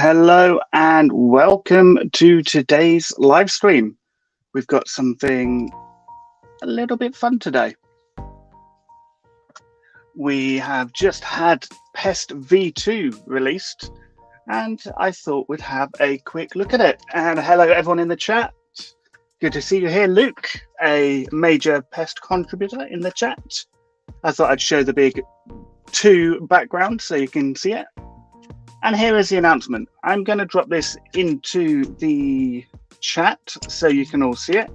Hello and welcome to today's live stream. We've got something a little bit fun today. We have just had Pest V2 released, and I thought we'd have a quick look at it. And hello everyone in the chat. Good to see you here, Luke, a major Pest contributor in the chat. I thought I'd show the big 2 background so you can see it. And here is the announcement. I'm going to drop this into the chat so you can all see it.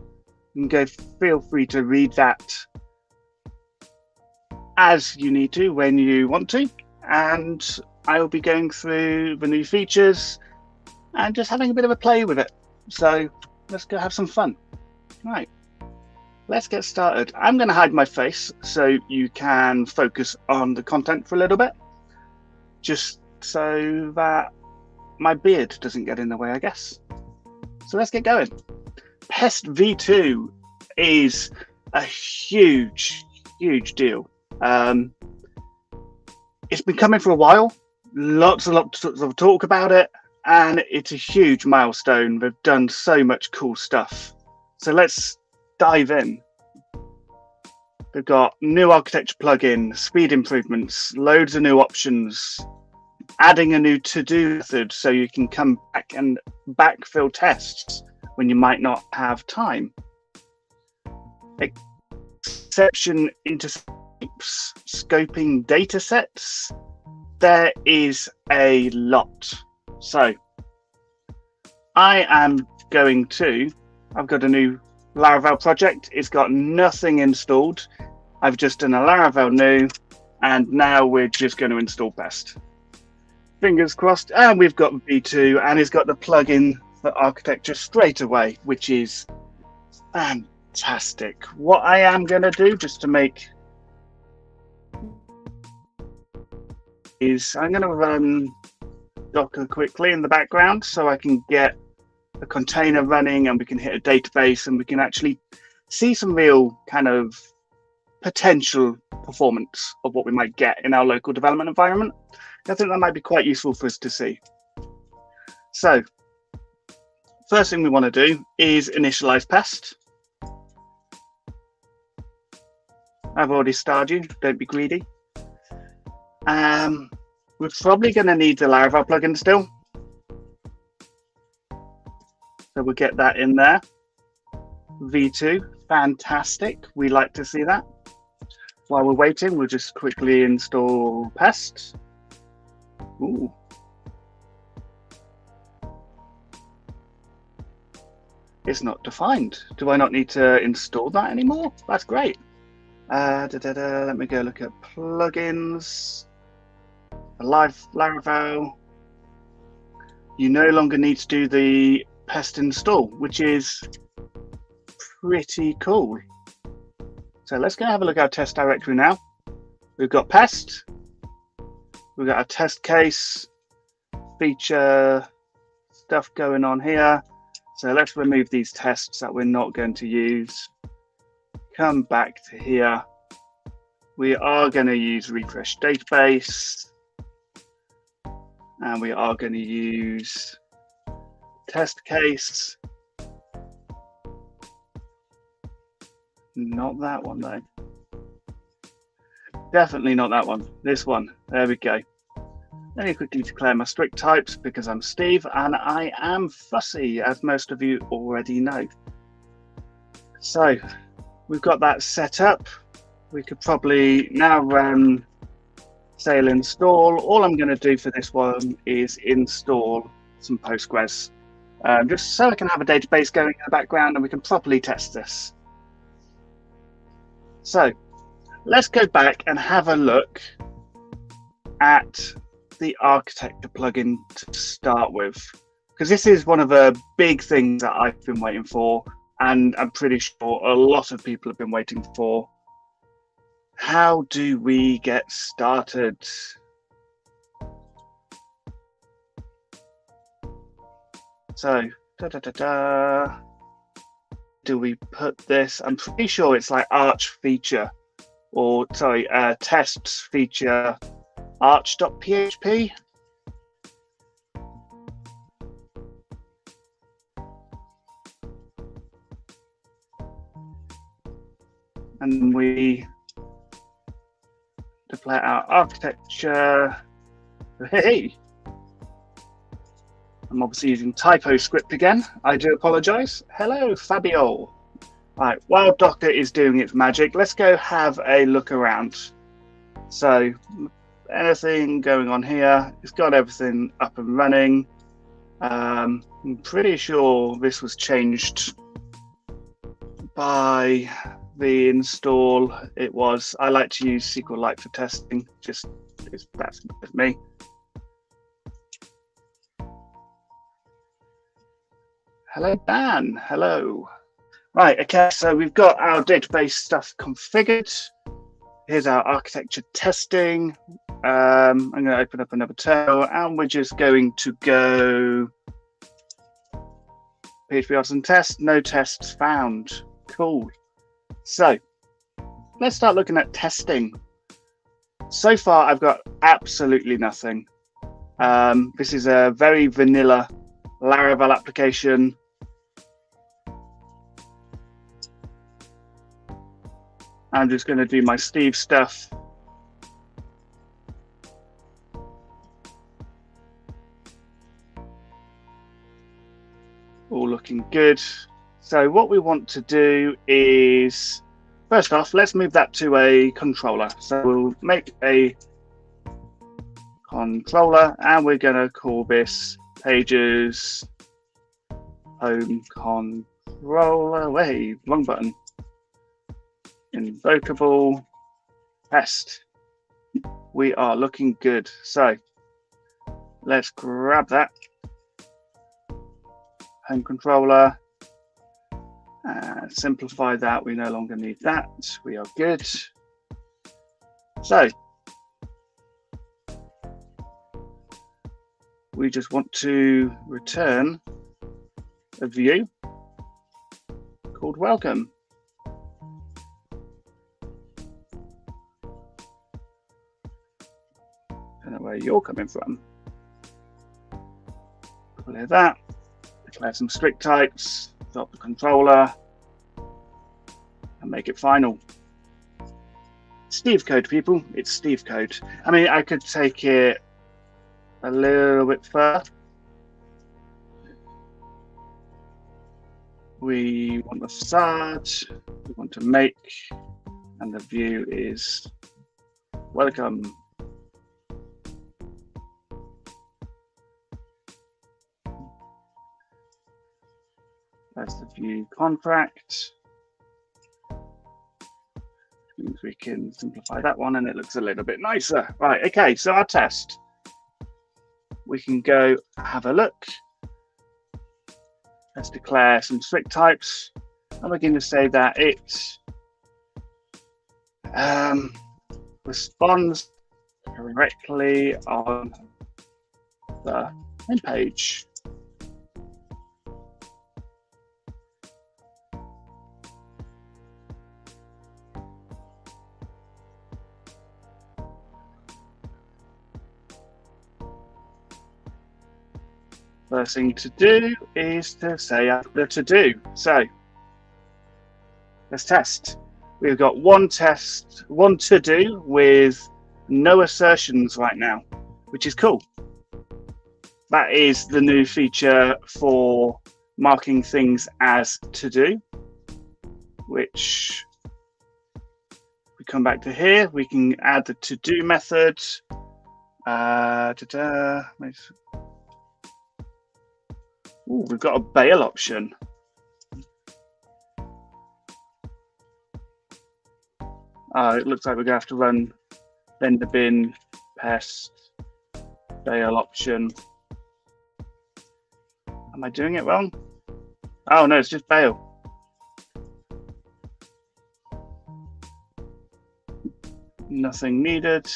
You can feel free to read that as you need to, when you want to. And I will be going through the new features and just having a bit of a play with it. So let's go have some fun. Right, let's get started. I'm going to hide my face so you can focus on the content for a little bit. Just so that my beard doesn't get in the way, I guess. So let's get going. Pest V2 is a huge deal. It's been coming for a while. Lots of talk about it, and it's a huge milestone. They've done so much cool stuff. So let's dive in. They've got new architecture plugin, speed improvements, loads of new options, adding a new to-do method so you can come back and backfill tests when you might not have time. Exception into scoping data sets. There is a lot. So I've got a new Laravel project. It's got nothing installed. I've just done a Laravel new, and now we're just going to install Pest. Fingers crossed. And we've got V2, and it's got the plugin for architecture straight away, which is fantastic. What I am going to do just to make is I'm going to run Docker quickly in the background so I can get a container running and we can hit a database and we can actually see some real kind of potential performance of what we might get in our local development environment. I think that might be quite useful for us to see. So first thing we want to do is initialize Pest. I've already starred you, don't be greedy. We're probably going to need the Laravel plugin still. So we'll get that in there. V2, fantastic. We like to see that. While we're waiting, we'll just quickly install Pest. Ooh. It's not defined. Do I not need to install that anymore? That's great. Let me go look at plugins. Live Laravel. You no longer need to do the Pest install, which is pretty cool. So let's go have a look at our test directory now. We've got Pest. We've got our test case, feature stuff going on here. So let's remove these tests that we're not going to use. Come back to here. We are going to use refresh database. And we are going to use test case. Not that one though. Definitely not that one. This one. There we go. Let me quickly declare my strict types because I'm Steve and I am fussy, as most of you already know. So we've got that set up. We could probably now run sail install. All I'm going to do for this one is install some Postgres, just so I can have a database going in the background and we can properly test this. So let's go back and have a look at the architecture plugin to start with, because this is one of the big things that I've been waiting for, and I'm pretty sure a lot of people have been waiting for. How do we get started? So, do we put this? I'm pretty sure it's like Arch feature, or sorry, tests feature arch.php. and we declare our architecture. Hey, I'm obviously using typo script again. I do apologize. Hello, Fabio. Right, while Docker is doing its magic, let's go have a look around. So, anything going on here? It's got everything up and running. I'm pretty sure this was changed by the install. It was. I like to use SQLite for testing. That's me. Hello, Dan. Hello. Right, okay, so we've got our database stuff configured. Here's our architecture testing. I'm going to open up another terminal, and we're just going to go PHP Artisan test, no tests found. Cool. So let's start looking at testing. So far, I've got absolutely nothing. This is a very vanilla Laravel application. I'm just going to do my Steve stuff. All looking good. So what we want to do is, first off, let's move that to a controller. So we'll make a controller, and we're going to call this pages home controller. Wait, wrong button. Invocable Pest. We are looking good. So let's grab that home controller and simplify that. We no longer need that. We are good. So we just want to return a view called welcome. I don't know where you're coming from. Clear that. Declare some strict types. Drop the controller and make it final. Steve code, people. It's Steve code. I mean, I could take it a little bit further. We want the facade. We want to make, and the view is welcome. That's the view contract. Which means we can simplify that one and it looks a little bit nicer. Right, okay, so our test. We can go have a look. Let's declare some strict types. And we're going to say that it responds correctly on the main page. First thing to do is to say the to do. So let's test. We've got one to do with no assertions right now, which is cool. That is the new feature for marking things as to do, which we come back to here. We can add the to do method. Ooh, we've got a bail option. It looks like we're going to have to run vendor bin, pest, bail option. Am I doing it wrong? Oh no, it's just bail. Nothing needed.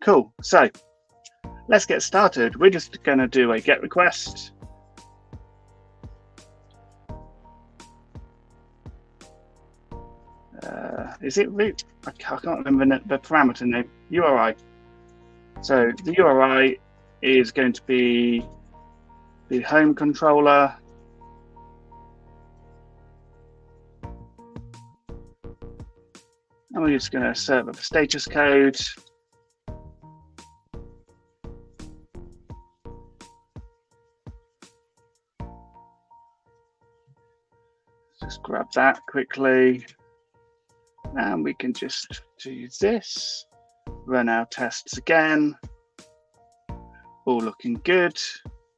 Cool. So let's get started. We're just going to do a GET request. Is it root? I can't remember the parameter name. URI. So the URI is going to be the home controller. And we're just going to serve up a status code. Just grab that quickly. And we can just do this. Run our tests again. All looking good.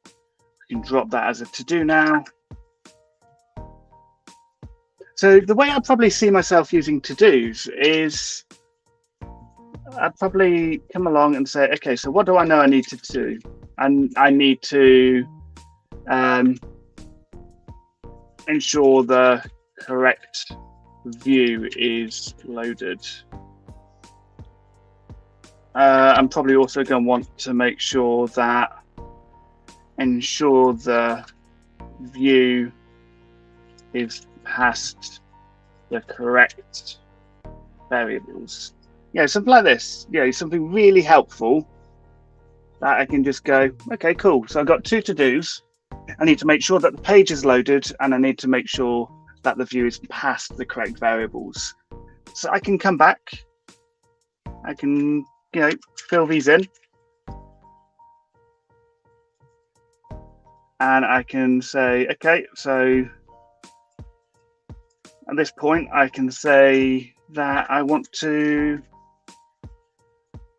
We can drop that as a to-do now. So the way I probably see myself using to-dos is I'd probably come along and say, okay, so what do I know I need to do? And I need to ensure the correct view is loaded. I'm probably also going to want to make sure that ensure the view is past the correct variables. Yeah, something like this. Yeah, something really helpful that I can just go, okay, cool. So I've got two to-dos. I need to make sure that the page is loaded, and I need to make sure that the view is past the correct variables. So I can come back. I can, fill these in. And I can say, okay, so at this point, I can say that I want to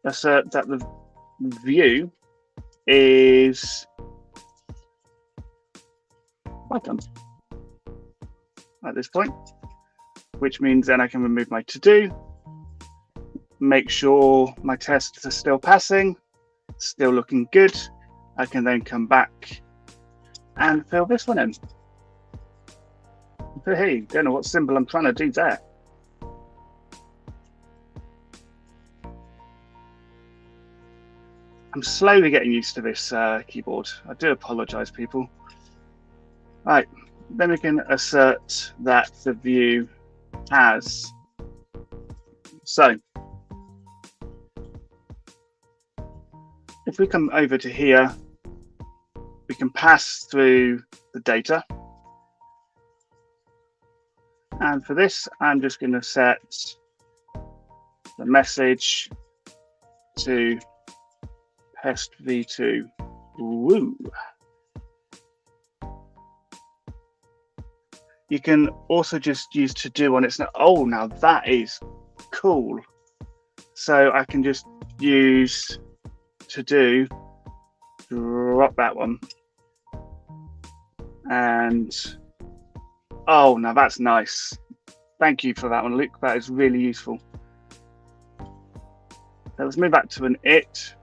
assert that the view is welcome at this point, which means then I can remove my to-do, make sure my tests are still passing, still looking good. I can then come back and fill this one in. Hey, don't know what symbol I'm trying to do there. I'm slowly getting used to this keyboard. I do apologize, people. Right, then we can assert that the view has. So, if we come over to here, we can pass through the data. And for this, I'm just going to set the message to Pest v2. Woo. You can also just use to do on its. Oh, now that is cool. So I can just use to do, drop that one. And oh, now that's nice. Thank you for that one, Luke. That is really useful. So let's move back to an it.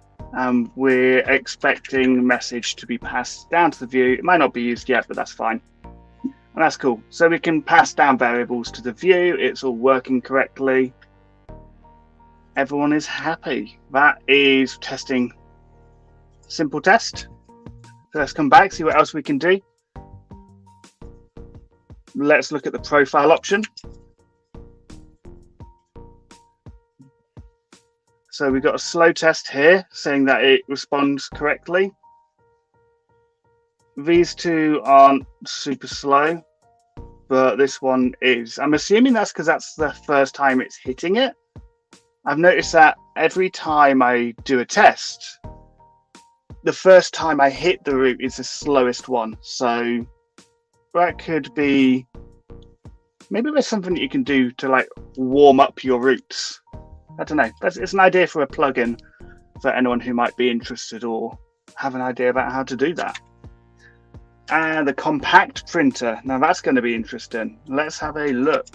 We're expecting the message to be passed down to the view. It might not be used yet, but that's fine. And that's cool. So we can pass down variables to the view. It's all working correctly. Everyone is happy. That is testing. Simple test. So let's come back, see what else we can do. Let's look at the profile option. So we've got a slow test here saying that it responds correctly. These two aren't super slow, but this one is. I'm assuming that's because that's the first time it's hitting it. I've noticed that every time I do a test, the first time I hit the root is the slowest one. So that could be, maybe there's something that you can do to like warm up your roots. I don't know. It's an idea for a plugin for anyone who might be interested or have an idea about how to do that. And the compact printer. Now that's going to be interesting. Let's have a look.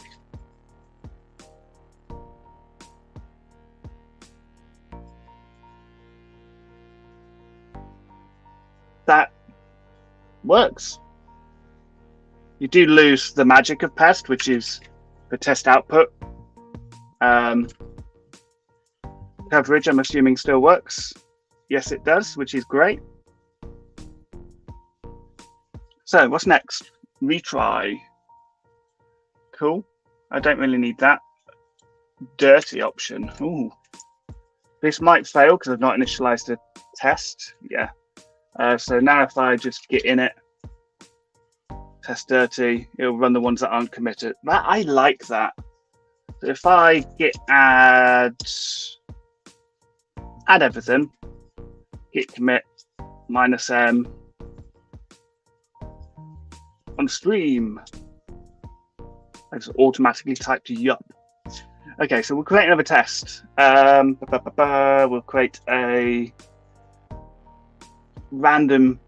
That works. You do lose the magic of Pest, which is the test output. Coverage, I'm assuming, still works. Yes, it does, which is great. So what's next? Retry. Cool. I don't really need that. Dirty option. Ooh. This might fail because I've not initialized a test. Yeah. So now if I just get in it, test dirty, it'll run the ones that aren't committed. I like that. if I git add everything, git commit -m on stream, I just automatically typed yup. Okay, so we'll create another test. We'll create a random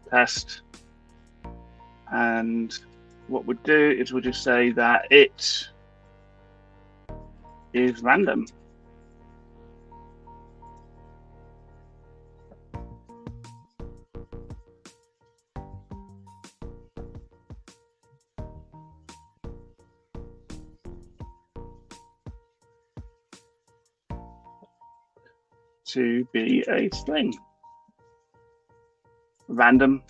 test, and what we'll do is we'll just say that it is random. To be a string. Random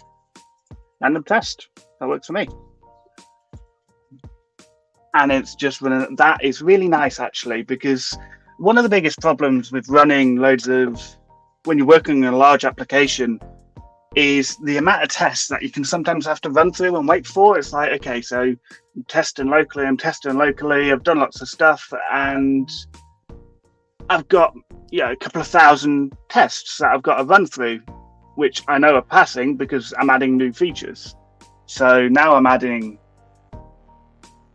test. That works for me. And it's just running. That is really nice, actually, because one of the biggest problems with running loads of, when you're working on a large application, is the amount of tests that you can sometimes have to run through and wait for. It's like, okay, so I'm testing locally, I've done lots of stuff, and I've got a couple of thousand tests that I've got to run through, which I know are passing because I'm adding new features. So now I'm adding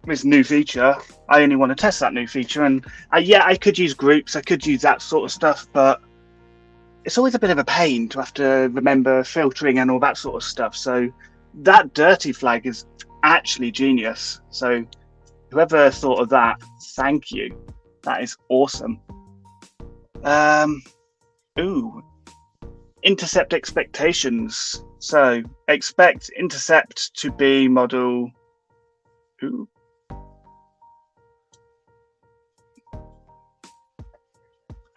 this new feature. I only want to test that new feature, and I could use groups, I could use that sort of stuff, but it's always a bit of a pain to have to remember filtering and all that sort of stuff. So that dirty flag is actually genius. So whoever thought of that, thank you. That is awesome. Intercept expectations. So expect intercept to be model.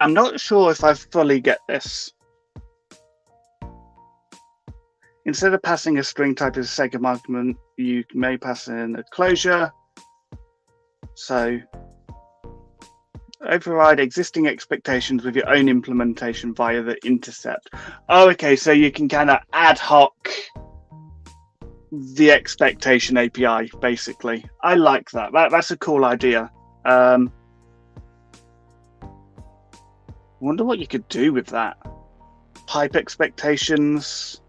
I'm not sure if I fully get this. Instead of passing a string type as a sake of argument, you may pass in a closure. So override existing expectations with your own implementation via the intercept. Oh, okay, so you can kind of ad hoc the expectation API, basically. I like that. That's a cool idea. Wonder what you could do with that. Pipe expectations.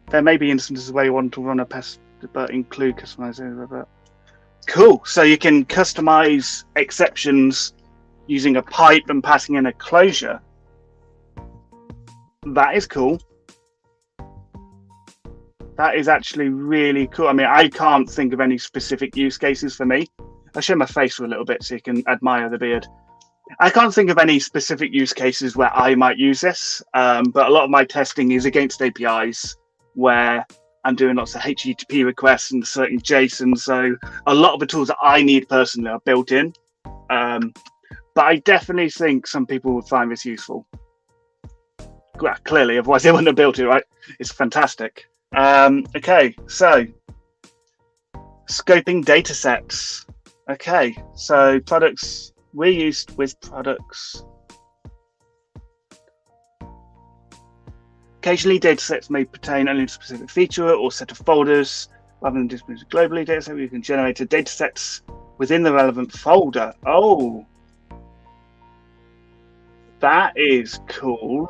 There may be instances where you want to run a Pest, but include customization. Cool. So you can customize exceptions using a pipe and passing in a closure. That is cool. That is actually really cool. I mean, I can't think of any specific use cases for me. I'll show my face for a little bit so you can admire the beard. I can't think of any specific use cases where I might use this, but a lot of my testing is against APIs where I'm doing lots of HTTP requests and certain JSON. So a lot of the tools that I need personally are built in. But I definitely think some people would find this useful. Well, clearly, otherwise they wouldn't have built it, right? It's fantastic. Okay, so scoping data sets. Okay, so products, we're used with products. Occasionally, datasets may pertain only to a specific feature or set of folders. Rather than distributed globally, dataset, you can generate datasets within the relevant folder. Oh, that is cool.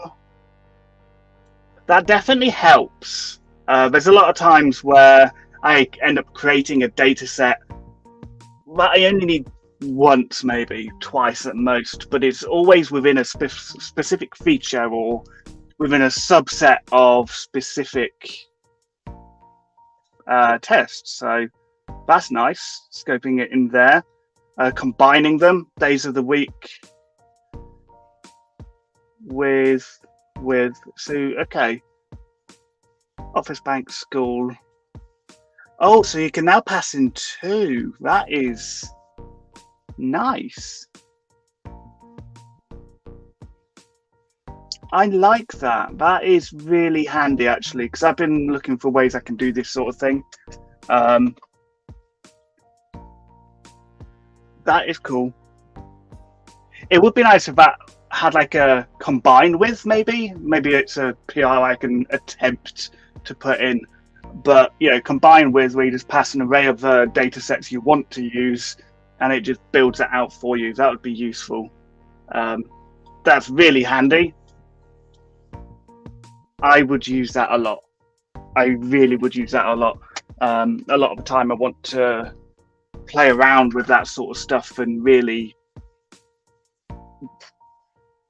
That definitely helps. There's a lot of times where I end up creating a dataset that I only need once, maybe twice at most, but it's always within a specific feature or within a subset of specific tests. So that's nice, scoping it in there. Combining them, days of the week with so okay, office, bank, school. Oh, so you can now pass in two. That is nice. I like that. That is really handy, actually, because I've been looking for ways I can do this sort of thing. That is cool. It would be nice if that had like a combined with, maybe it's a PR I can attempt to put in. But combined with where you just pass an array of data sets you want to use, and it just builds it out for you. That would be useful. That's really handy. I would use that a lot. I really would use that a lot. A lot of the time I want to play around with that sort of stuff and really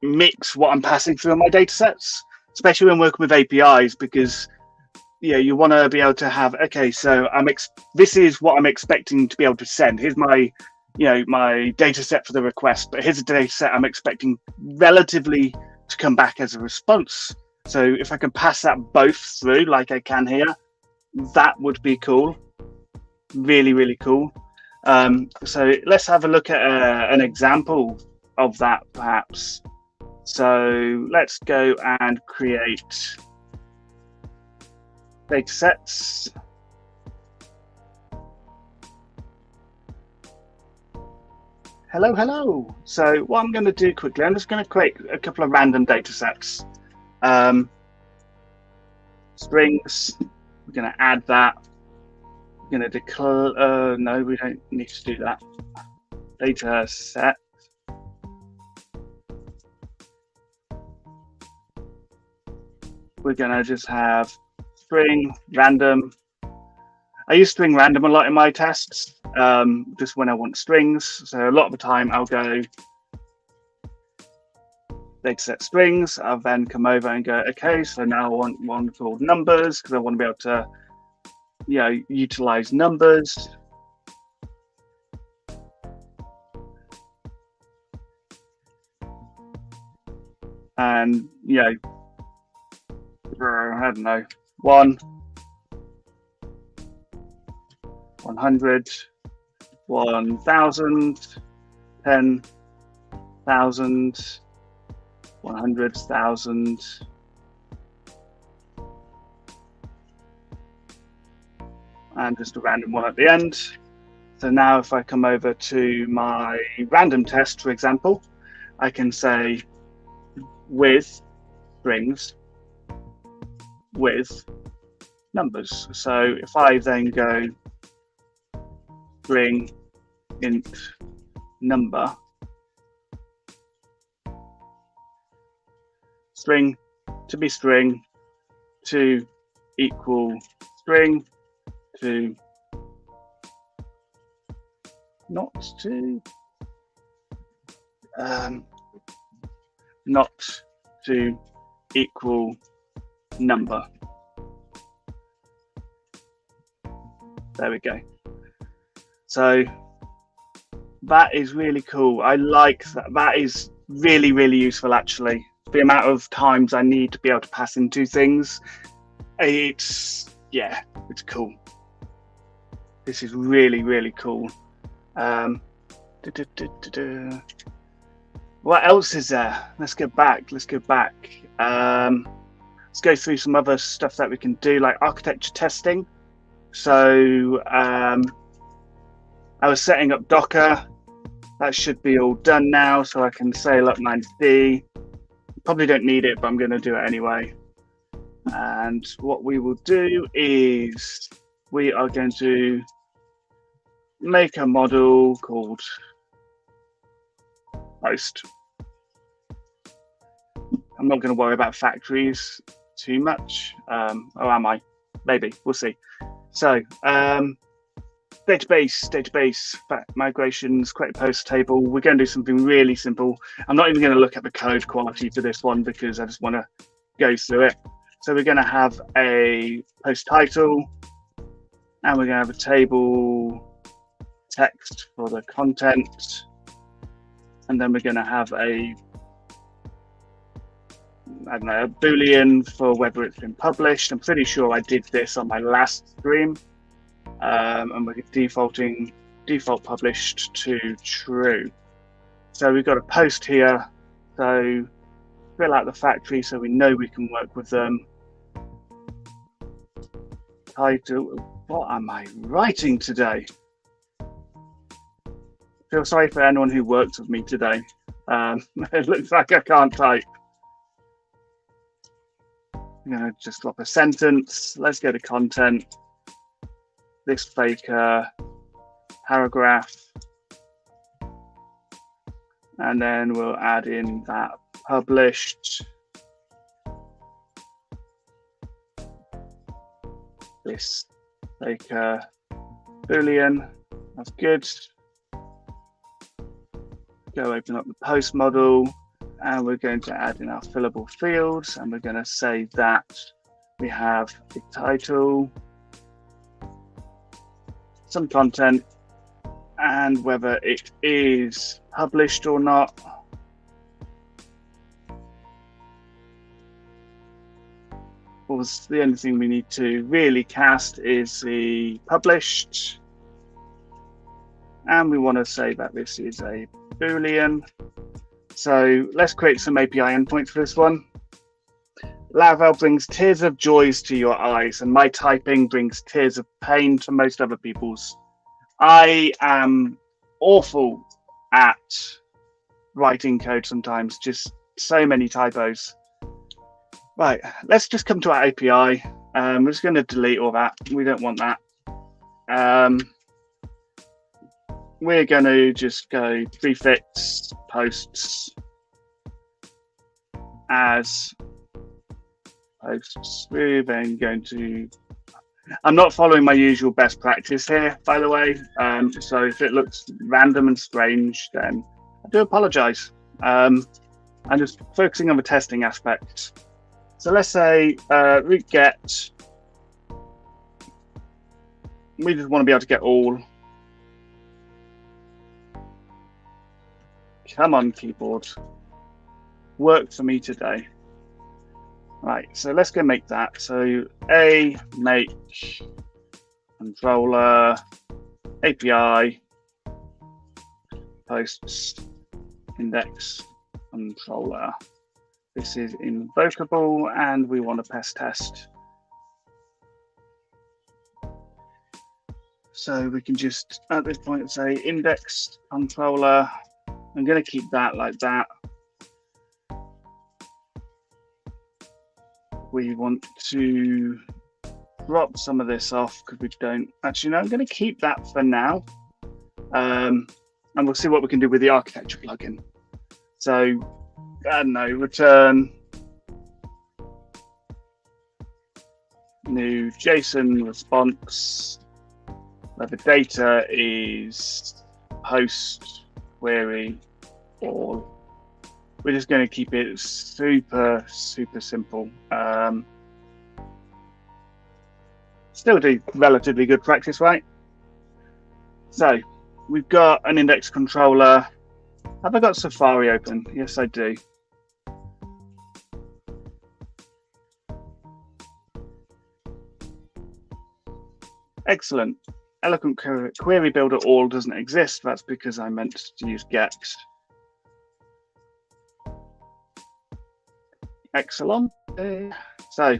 mix what I'm passing through in my data sets, especially when working with APIs, because you want to be able to have, okay, so this is what I'm expecting to be able to send. Here's my my data set for the request, but here's a data set I'm expecting relatively to come back as a response. So if I can pass that both through like I can here, that would be cool. Really, really cool. So let's have a look at an example of that, perhaps. So let's go and create data sets. Hello, hello. So what I'm going to do quickly, I'm just going to create a couple of random data sets. Strings, we're going to add that. We're going to declare, no, we don't need to do that. Data set. We're going to just have string random. I use string random a lot in my tests, just when I want strings. So a lot of the time I'll go dataset strings. I'll then come over and go, okay, so now I want one called numbers because I want to be able to, utilize numbers. And, I don't know, 1, 100, 1,000, 10,000, 100,000, and just a random one at the end. So now if I come over to my random test, for example, I can say with strings with numbers. So if I then go string int number, string to be string to equal string to not to equal number. There we go. So that is really cool. I like that. That is really, really useful, actually. The amount of times I need to be able to pass into things. It's cool. This is really, really cool. What else is there? Let's go back. Let's go through some other stuff that we can do, like architecture testing. So I was setting up Docker. That should be all done now. So I can say, look, -d. Probably don't need it, but I'm going to do it anyway. And what we will do is we are going to make a model called Pest. I'm not going to worry about factories too much. Or am I? Maybe. We'll see. So database migrations, create a post table. We're going to do something really simple. I'm not even going to look at the code quality for this one because I just want to go through it. So we're going to have a post title, and we're going to have a table text for the content, and then we're going to have a Boolean for whether it's been published. I'm pretty sure I did this on my last stream. And we're default published to true. So we've got a post here. So fill out the factory so we know we can work with them. Title. What am I writing today? Feel sorry for anyone who works with me today. It looks like I can't type. I'm going to just drop a sentence. Let's go to content. This faker paragraph. And then we'll add in that published. This faker Boolean. That's good. Go open up the post model. And we're going to add in our fillable fields, and we're going to say that we have a title, some content, and whether it is published or not. The only thing we need to really cast is the published, and we want to say that this is a Boolean. So let's create some API endpoints for this one. Laravel brings tears of joys to your eyes, and my typing brings tears of pain to most other people's. I am awful at writing code sometimes, just so many typos. Right, let's just come to our API. We're just going to delete all that. We don't want that. We're going to just go prefix posts as posts. We're then going to, I'm not following my usual best practice here, by the way. So if it looks random and strange, then I do apologize. I'm just focusing on the testing aspect. So let's say root get, we just want to be able to get all. Come on, keyboard. Work for me today. Right, so let's go make that. So make controller API posts index controller. This is invocable, and we want a pest test. So we can just at this point say index controller. I'm going to keep that like that. We want to drop some of this off because we don't actually know. I'm going to keep that for now. And we'll see what we can do with the architecture plugin. So, I don't know, return new JSON response where the data is post query all. We're just going to keep it super simple. Still do relatively good practice, right? So we've got an index controller. Have I got Safari open? Yes, I do. Excellent. Eloquent query builder all doesn't exist. That's because I meant to use get. Excellent. So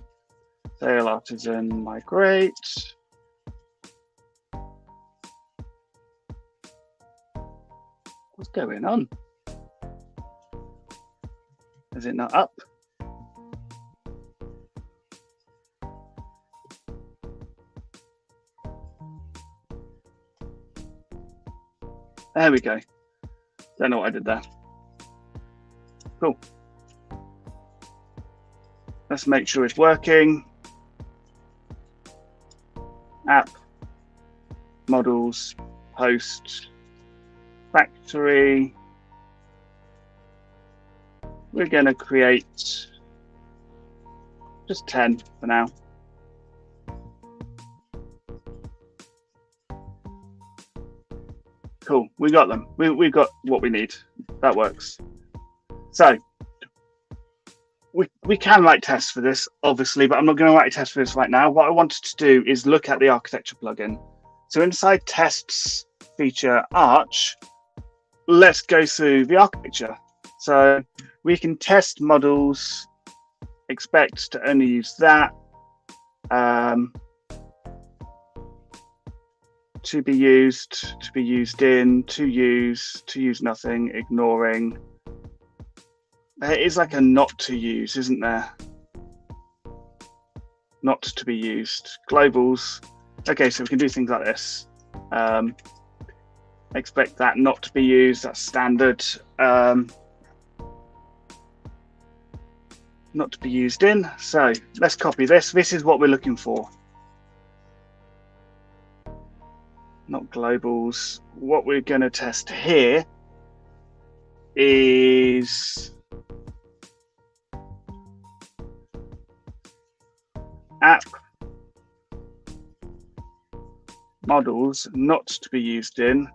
sale artisan migrate. What's going on? Is it not up? There we go. Don't know what I did there. Cool. Let's make sure it's working. App, models, post, factory. We're going to create just 10 for now. Cool, we got them. We've got what we need. That works. So we can write tests for this, obviously, but I'm not going to write a test for this right now. What I wanted to do is look at the architecture plugin. So inside tests feature Arch, let's go through the architecture. So we can test models, expect to only use that. To be used in, to use nothing, ignoring. There is like a not to use, isn't there? not to be used. Globals. Okay, so we can do things like this. Expect that not to be used. That's standard. Not to be used in. So let's copy this. This is what we're looking for. Not globals. What we're going to test here is app models not to be used in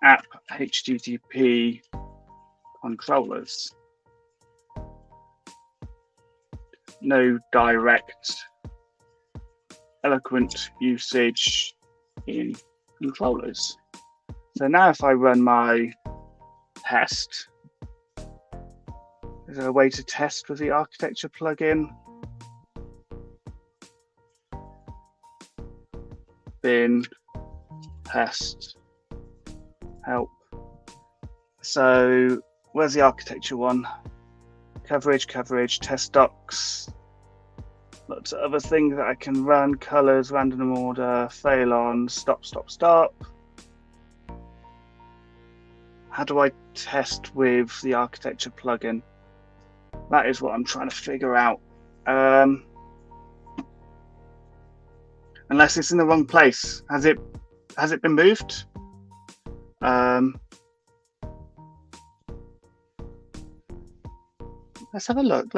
app HTTP controllers. No direct eloquent usage in controllers. So now if I run my test, is there a way to test with the architecture plugin? Bin test help. So where's the architecture one? Coverage, test docs. Lots of other things that I can run. Colors, random order, fail on, stop. How do I test with the architecture plugin? That is what I'm trying to figure out. Unless it's in the wrong place. Has it been moved? Let's have a look.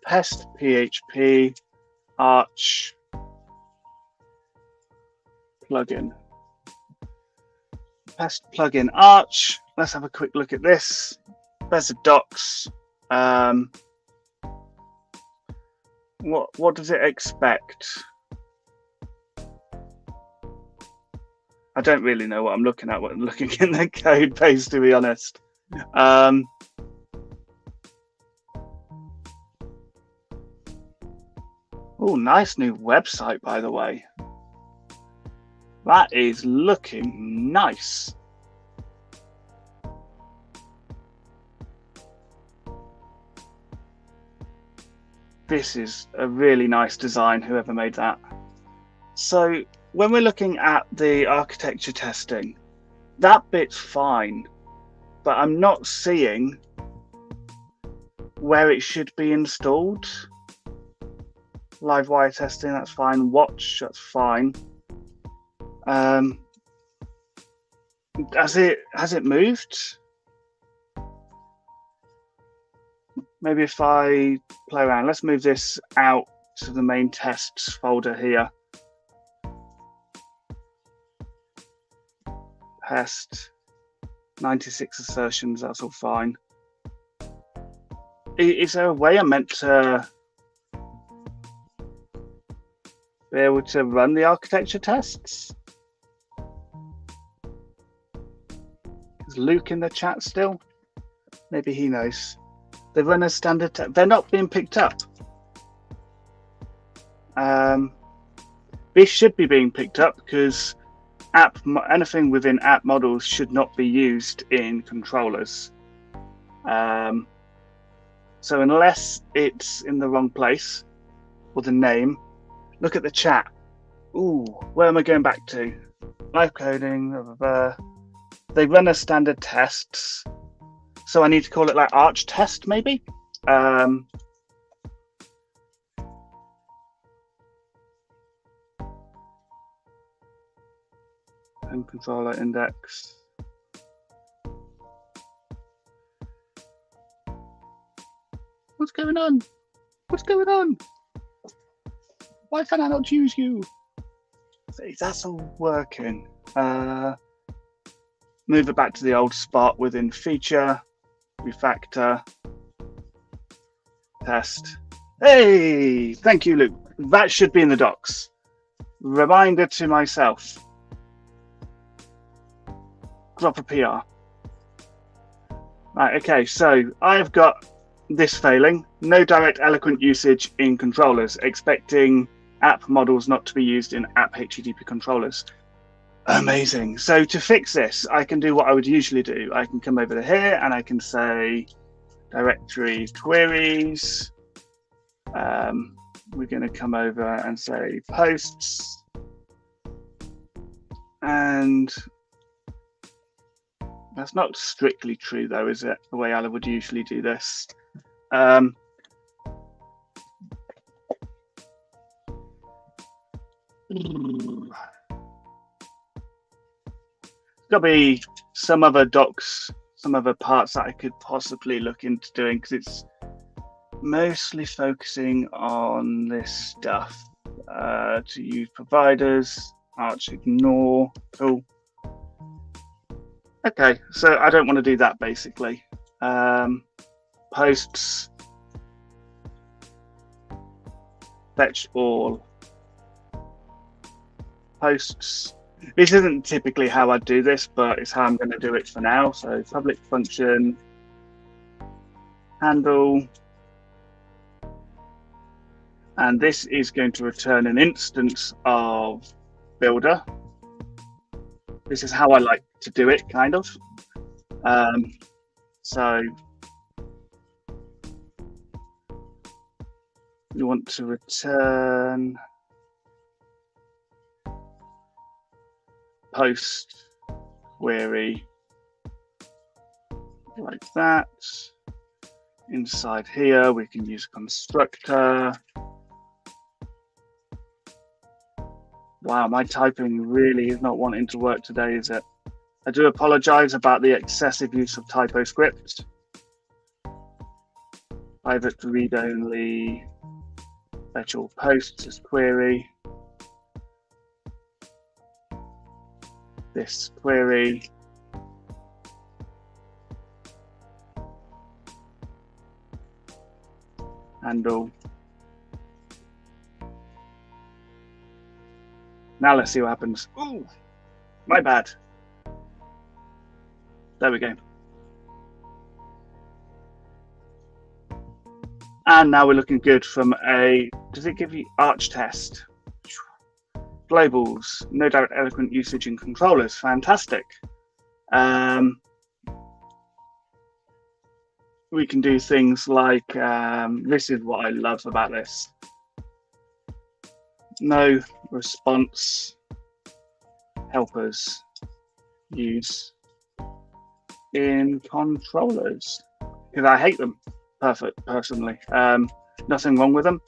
Pest PHP Arch plugin. Pest plugin Arch. Let's have a quick look at this. There's the docs. What does it expect? I don't really know what I'm looking at when I'm looking in the code base, to be honest. Oh, nice new website, by the way. That is looking nice. This is a really nice design, whoever made that. So when we're looking at the architecture testing, that bit's fine, but I'm not seeing where it should be installed. Live wire testing, that's fine. Watch, that's fine. Has it moved? Maybe if I play around, let's move this out to the main tests folder here. Pest, 96 assertions, that's all fine. Is there a way I'm meant to be able to run the architecture tests? Is Luke in the chat still? Maybe he knows. They run a standard test. They're not being picked up. This should be being picked up because anything within app models should not be used in controllers. So unless it's in the wrong place or the name, look at the chat. Ooh, where am I going back to? Live coding. Blah, blah, blah. They run a standard tests, so I need to call it like Arch test, maybe. And controller index. What's going on? What's going on? Why can I not choose you? See, that's all working. Move it back to the old spot within feature, refactor, test. Hey, thank you, Luke. That should be in the docs. Reminder to myself. Drop a PR. Right, okay, so I've got this failing. No direct eloquent usage in controllers, expecting app models not to be used in app HTTP controllers. Amazing. So to fix this, I can do what I would usually do. I can come over to here and I can say directory queries, we're going to come over and say posts, and that's not strictly true though, is it? The way I would usually do this. There's got to be some other docs, some other parts that I could possibly look into doing, because it's mostly focusing on this stuff. To use providers, arch ignore, cool. Okay, so I don't want to do that basically. Posts, fetch all posts. This isn't typically how I do this, but it's how I'm going to do it for now. So public function handle, and this is going to return an instance of builder. This is how I like to do it, kind of. So we want to return post query like that. Inside here, we can use constructor. Wow, my typing really is not wanting to work today, is it? I do apologize about the excessive use of TypoScript. Private read only, fetch all posts as query. This query. Handle. Now let's see what happens. Ooh, my bad. There we go. And now we're looking good from a, does it give you Arch test? Globals, no direct eloquent usage in controllers, fantastic. We can do things like, this is what I love about this. No response helpers use in controllers, because I hate them personally. Nothing wrong with them.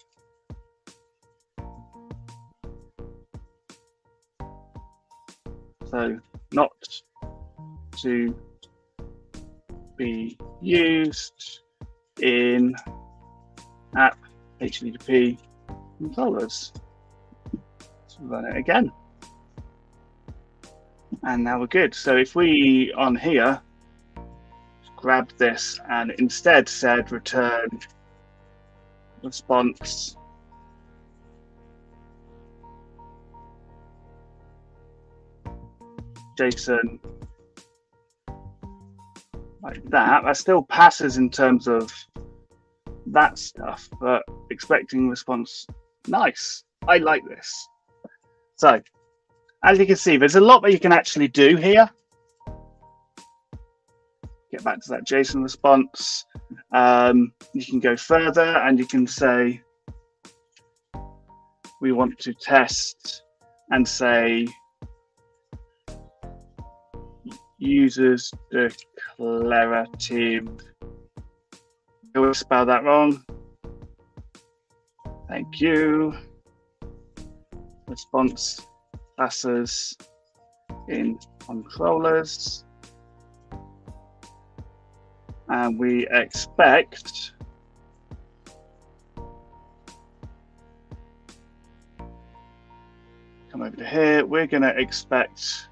So not to be used in app HTTP controllers. Let's run it again. And now we're good. So if we on here grab this and instead said return response JSON like that, that still passes in terms of that stuff, but expecting response, nice. I like this. So as you can see, there's a lot that you can actually do here. Get back to that JSON response. You can go further and you can say, we want to test and say, users declarative. I will spell that wrong. Thank you. Response classes in controllers. And we expect come over to here. We're going to expect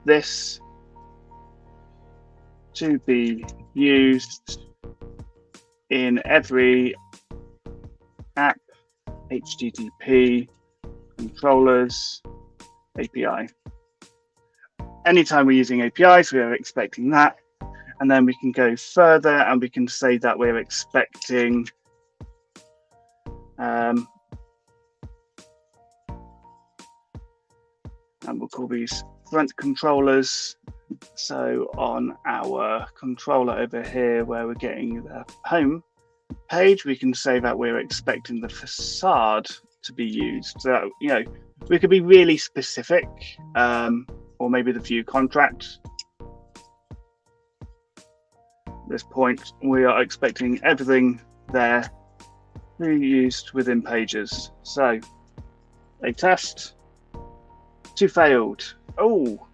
this to be used in every app HTTP controllers API. Anytime we're using APIs, we are expecting that. And then we can go further and we can say that we're expecting and we'll call these front controllers So on our controller over here, where we're getting the home page, we can say that we're expecting the facade to be used. So, you know, we could be really specific, or maybe the view contract. At this point, we are expecting everything there to be used within pages. So, a test, to failed. Oh,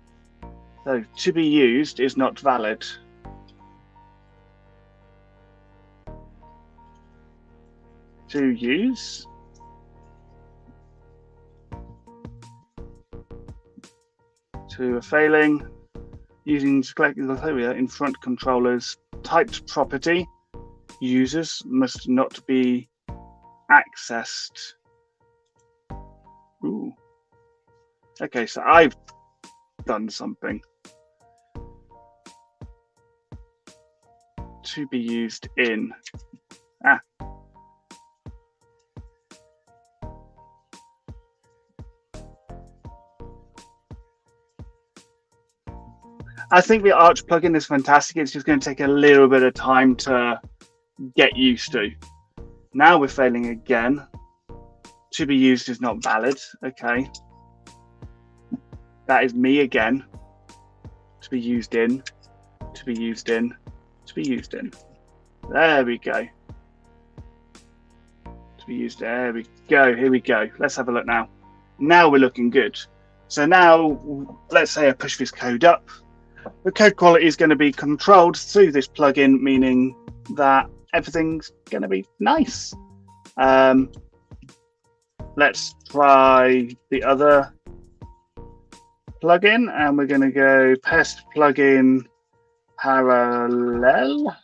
so to be used is not valid. To use. To a failing. Using in front controllers. Typed property. Users must not be accessed. Ooh. Okay, so I've done something. To be used in. I think the Arch plugin is fantastic. It's just going to take a little bit of time to get used to. Now we're failing again. To be used is not valid. Okay. That is me again. To be used in. To be used in. To be used in. There we go. To be used. There we go. Here we go. Let's have a look now. Now we're looking good. So now, let's say I push this code up. The code quality is going to be controlled through this plugin, meaning that everything's going to be nice. Let's try the other plugin, and we're going to go Pest plugin parallel.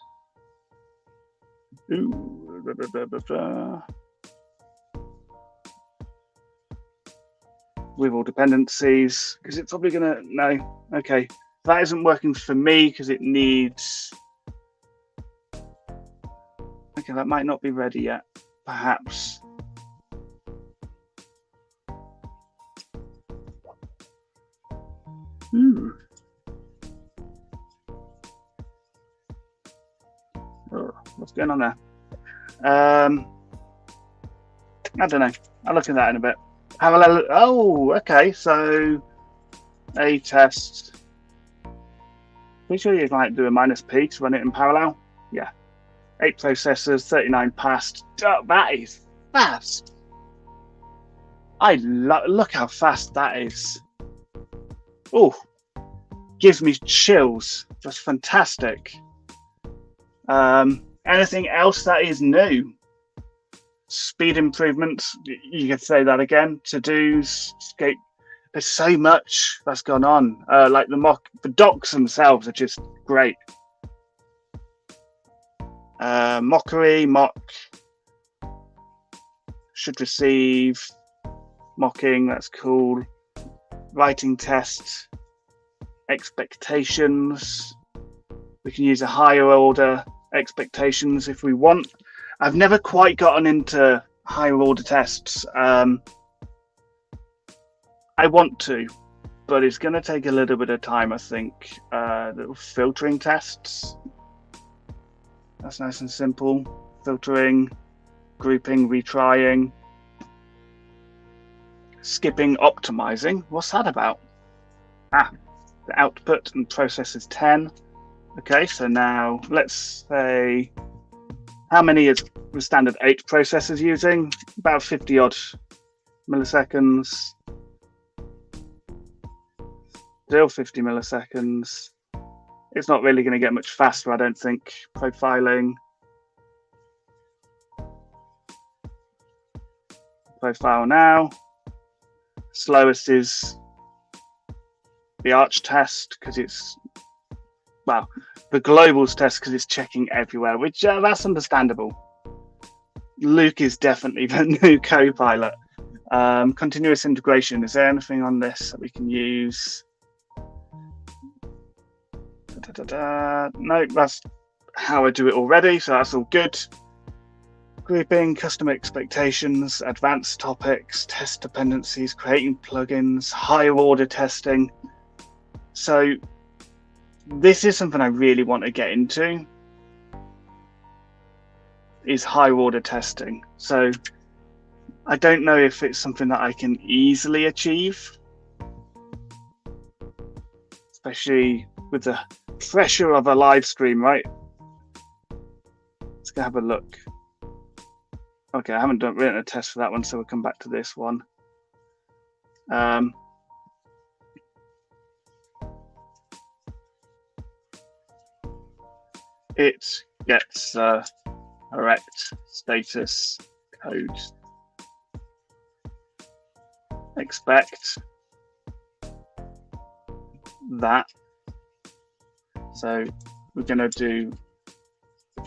Ooh. With all dependencies, because it's probably going to, no, okay. That isn't working for me because it needs, okay, that might not be ready yet, perhaps. Oh, what's going on there? I don't know. I'll look at that in a bit. Parallel. Oh, okay. So a test. Pretty sure you might do a -p to run it in parallel. Yeah. 8 processors, 39 passed. Oh, that is fast. Look how fast that is. Oh, gives me chills. That's fantastic. Anything else that is new? Speed improvements. You could say that again. To-dos, escape. There's so much that's gone on. Like the docs themselves are just great. Mockery, mock. Should receive. Mocking, that's cool. Writing tests. Expectations. We can use a higher order expectations if we want. I've never quite gotten into higher order tests. I want to, but it's going to take a little bit of time, I think. Little filtering tests. That's nice and simple. Filtering, grouping, retrying, skipping, optimizing. What's that about? The output and process is 10. Okay, so now let's say, how many is the standard 8 processors using? About 50 odd milliseconds. Still 50 milliseconds. It's not really going to get much faster, I don't think. Profiling. Profile now. Slowest is the Arch test because it's, well, the globals test because it's checking everywhere, which that's understandable. Luke is definitely the new co-pilot. Continuous integration. Is there anything on this that we can use? No, that's how I do it already, so that's all good. Grouping, custom expectations, advanced topics, test dependencies, creating plugins, higher order testing. So this is something I really want to get into, is high order testing. So I don't know if it's something that I can easily achieve, especially with the pressure of a live stream, right? Let's go have a look. Okay, I haven't written a test for that one, so we'll come back to this one. It gets correct status code. Expect that. So we're going to do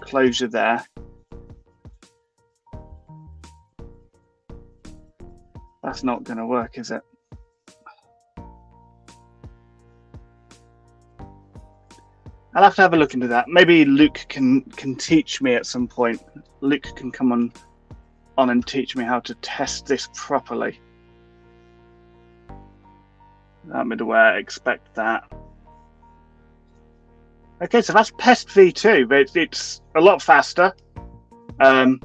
closure there. That's not going to work, is it? I'll have to have a look into that. Maybe Luke can teach me at some point. Luke can come on and teach me how to test this properly. Middleware, expect that. Okay, so that's Pest v2, but it's a lot faster. A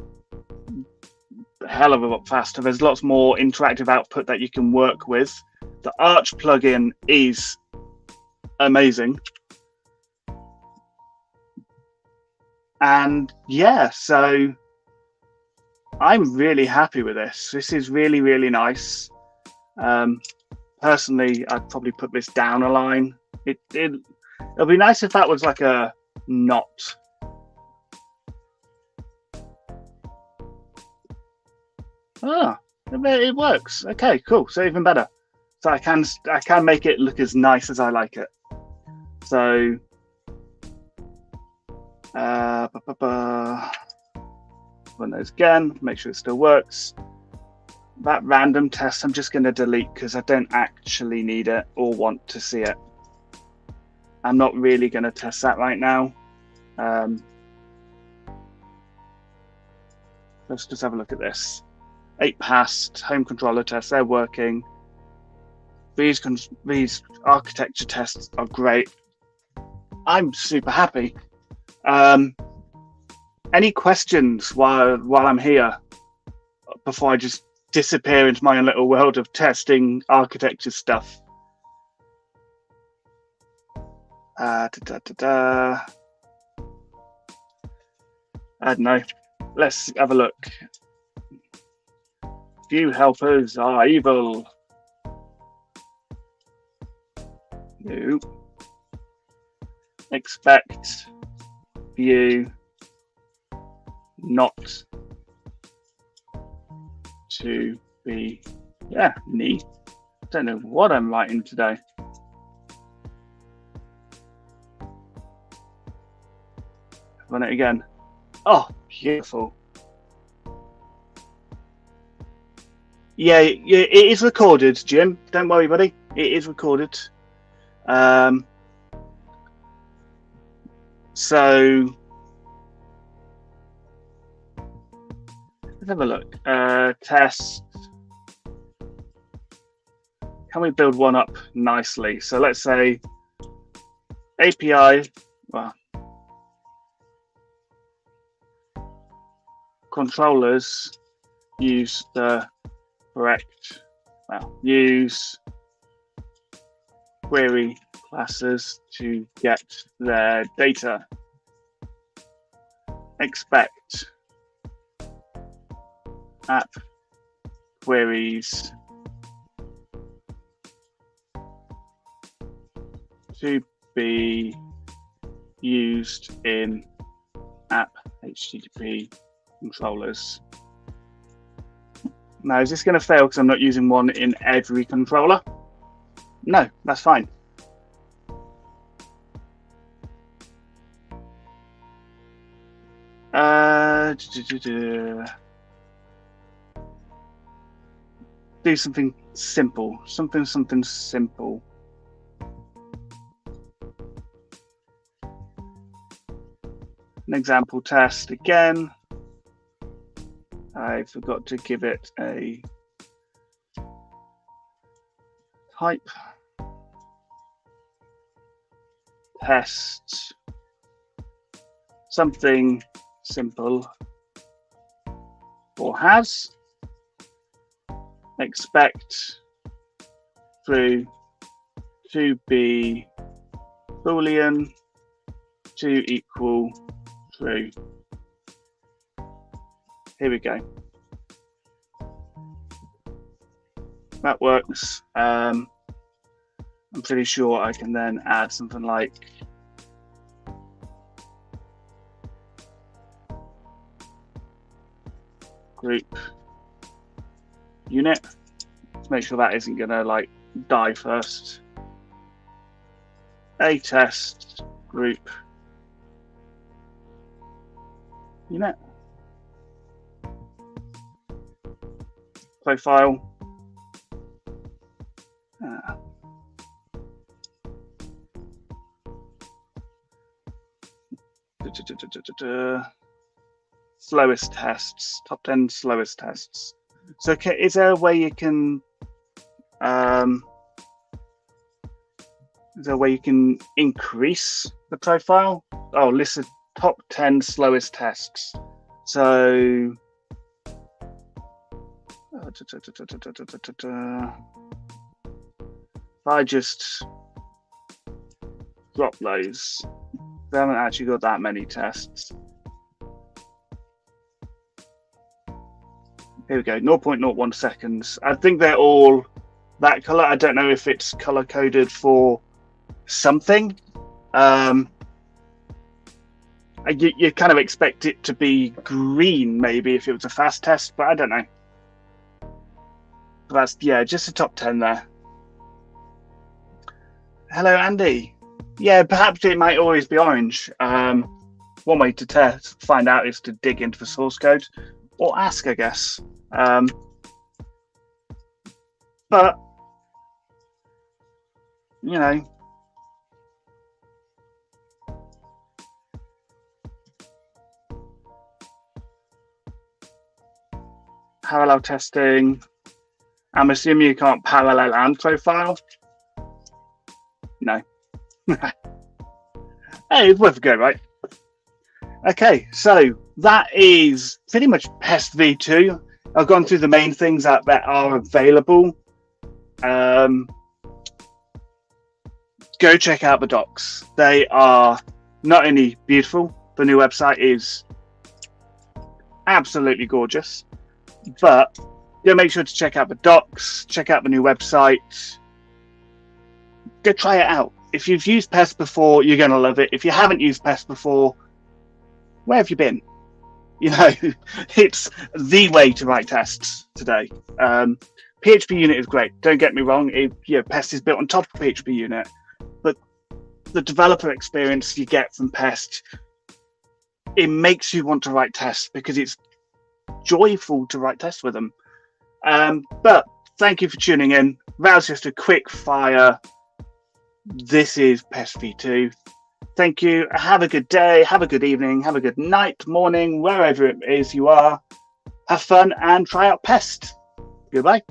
hell of a lot faster. There's lots more interactive output that you can work with. The Arch plugin is amazing. And yeah, so I'm really happy with this. This is really, really nice. Personally, I'd probably put this down a line. It'll be nice if that was like a not. Ah, it works. Okay, cool. So even better. So I can make it look as nice as I like it. So run those again, make sure it still works. That random test I'm just going to delete because I don't actually need it or want to see it. I'm not really going to test that right now. Let's just have a look at this. 8 passed, home controller tests, they're working. These architecture tests are great. I'm super happy. Any questions while I'm here before I just disappear into my own little world of testing architecture stuff? I don't know. Let's have a look. View helpers are evil. No. Expect view not to be, yeah, neat. Don't know what I'm writing today. Run it again. Oh, beautiful. Yeah, it is recorded, Jim. Don't worry, buddy. It is recorded. So let's have a look. Test. Can we build one up nicely? So let's say API, well, controllers use the correct, well, use query classes to get their data. Expect app queries to be used in app HTTP controllers. Now, is this going to fail because I'm not using one in every controller? No, that's fine. Do something simple. Something simple. An example test again. I forgot to give it a type. test something simple or has, expect through to be Boolean to equal true. Here we go. That works. I'm pretty sure I can then add something like group unit. Let's make sure that isn't gonna like die first. A test group unit profile. Slowest tests, top 10 slowest tests. So is there a way you can increase the profile? Oh, list of top 10 slowest tests. So if I just drop those, they haven't actually got that many tests. Here we go, 0.01 seconds. I think they're all that color. I don't know if it's color coded for something. You kind of expect it to be green, maybe, if it was a fast test, but I don't know. But that's, yeah, just the top 10 there. Hello, Andy. Yeah, perhaps it might always be orange. One way to find out is to dig into the source code or ask, I guess. But, you know, parallel testing. I'm assuming you can't parallel and profile. No. Hey, it's worth a go, right? Okay, so that is pretty much Pest v2. I've gone through the main things that are available. Go check out the docs. They are not only beautiful, the new website is absolutely gorgeous, but make sure to check out the docs, check out the new website. Go try it out. If you've used Pest before, you're going to love it. If you haven't used Pest before, where have you been? You know, it's the way to write tests today. PHP Unit is great. Don't get me wrong. Pest is built on top of PHP Unit, but the developer experience you get from Pest, it makes you want to write tests because it's joyful to write tests with them. But thank you for tuning in. That was just a quick fire. This is Pest v2. Thank you. Have a good day. Have a good evening. Have a good night, morning, wherever it is you are. Have fun and try out Pest. Goodbye.